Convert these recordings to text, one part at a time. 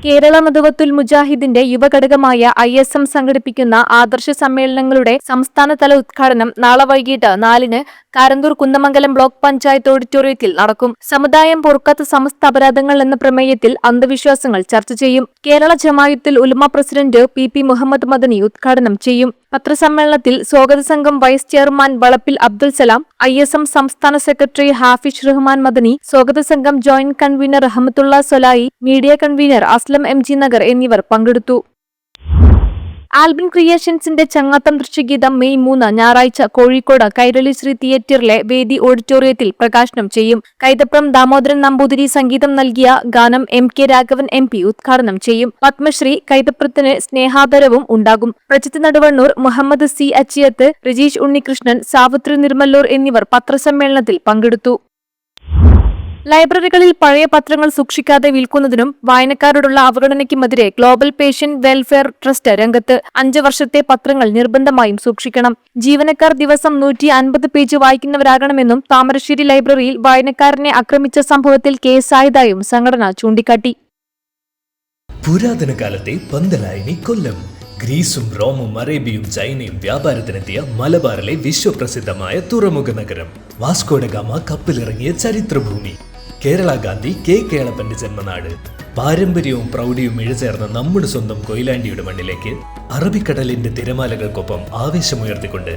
കേരള നദവത്തുൽ മുജാഹിദിന്റെ യുവഘടകമായ ISM സംഘടിപ്പിക്കുന്ന ആദർശ സമ്മേളനങ്ങളുടെ സംസ്ഥാനതല ഉദ്ഘാടനം നാളെ വൈകിട്ട് 4-ന് കാരന്തൂർ കുന്ദമംഗലം ബ്ലോക്ക് പഞ്ചായത്ത് ഓഡിറ്റോറിയത്തിൽ നടക്കും. സമുദായം പൊറുക്കാത്ത സമസ്ത അപരാധങ്ങൾ എന്ന പ്രമേയത്തിൽ അന്ധവിശ്വാസങ്ങൾ ചർച്ച ചെയ്യും. കേരള ജമാഅത്തുൽ ഉലമ പ്രസിഡന്റ് PP മുഹമ്മദ് മദനി ഉദ്ഘാടനം ചെയ്യും. പത്രസമ്മേളനത്തിൽ സ്വാഗത സംഘം vice chairman Valappil Abdul Salam, ISM സംസ്ഥാന സെക്രട്ടറി ഹാഫിഷ് റഹ്മാൻ മദനി, സ്വാഗത സംഘം joint convener Rahmathulla Solai, media convener Aslam MG Nagar എന്നിവർ പങ്കെടുത്തു. ആൽബിൻ ക്രിയേഷൻസിന്റെ ചങ്ങാത്തം ദൃശ്യഗീതം മെയ് 3 ഞായറാഴ്ച കോഴിക്കോട് കൈരളി ശ്രീ തിയേറ്ററിലെ വേദി ഓഡിറ്റോറിയത്തിൽ പ്രകാശനം ചെയ്യും. കൈതപ്രം ദാമോദരൻ നമ്പൂതിരി സംഗീതം നൽകിയ ഗാനം MK രാഘവൻ MP ഉദ്ഘാടനം ചെയ്യും. പത്മശ്രീ കൈതപ്രത്തിന് സ്നേഹാദരവും ഉണ്ടാകും. പ്രജിത്ത് നടുവണ്ണൂർ, മുഹമ്മദ് C അച്ചിയത്ത്, രജീഷ് ഉണ്ണികൃഷ്ണൻ, സാവിത്രി നിർമ്മല്ലൂർ എന്നിവർ പത്രസമ്മേളനത്തിൽ പങ്കെടുത്തു. ലൈബ്രറികളിൽ പഴയ പത്രങ്ങൾ സൂക്ഷിക്കാതെ വിൽക്കുന്നതിനും വായനക്കാരോടുള്ള അവഗണനയ്ക്കുമെതിരെ ഗ്ലോബൽ പേഷ്യന്റ് വെൽഫെയർ ട്രസ്റ്റ് രംഗത്ത്. 5 വർഷത്തെ പത്രങ്ങൾ നിർബന്ധമായും സൂക്ഷിക്കണം. ജീവനക്കാർ ദിവസം 150 പേജ് വായിക്കുന്നവരാകണമെന്നും താമരശ്ശേരി ലൈബ്രറിയിൽ വായനക്കാരനെ ആക്രമിച്ച സംഭവത്തിൽ കേസായതായും സംഘടന ചൂണ്ടിക്കാട്ടി. പുരാതന കാലത്തെ പന്തലായനി കൊല്ലം. ഗ്രീസും റോമും അറേബ്യയും ചൈനയും വ്യാപാരത്തിനെത്തിയ മലബാറിലെ വിശ്വപ്രസിദ്ധമായ തുറമുഖ നഗരം. വാസ്കോഡ ഗാമ കപ്പലിറങ്ങിയ ചരിത്രഭൂമി. കേരള ഗാന്ധി K കേളപ്പന്റെ ജന്മനാട്. പാരമ്പര്യവും പ്രൗഢിയും ഇഴചേർന്ന നമ്മുടെ സ്വന്തം കൊയിലാണ്ടിയുടെ മണ്ണിലേക്ക് അറബിക്കടലിന്റെ തിരമാലകൾക്കൊപ്പം ആവേശമുയർത്തിക്കൊണ്ട്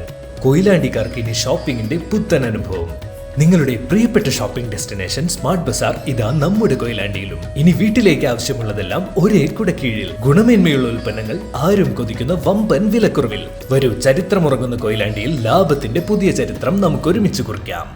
കൊയിലാണ്ടിക്കാർക്ക് ഇനി ഷോപ്പിംഗിന്റെ പുത്തൻ അനുഭവം. നിങ്ങളുടെ പ്രിയപ്പെട്ട ഷോപ്പിംഗ് ഡെസ്റ്റിനേഷൻ സ്മാർട്ട് ബസാർ ഇതാ നമ്മുടെ കൊയിലാണ്ടിയിലും. ഇനി വീട്ടിലേക്ക് ആവശ്യമുള്ളതെല്ലാം ഒരേ കുടക്കീഴിൽ. ഗുണമേന്മയുള്ള ഉൽപ്പന്നങ്ങൾ, ആരും കൊതിക്കുന്ന വമ്പൻ വിലക്കുറവിൽ. വരൂ, ചരിത്രമുറങ്ങുന്ന കൊയിലാണ്ടിയിൽ ലാഭത്തിന്റെ പുതിയ ചരിത്രം നമുക്ക് ഒരുമിച്ച് കുറിക്കാം.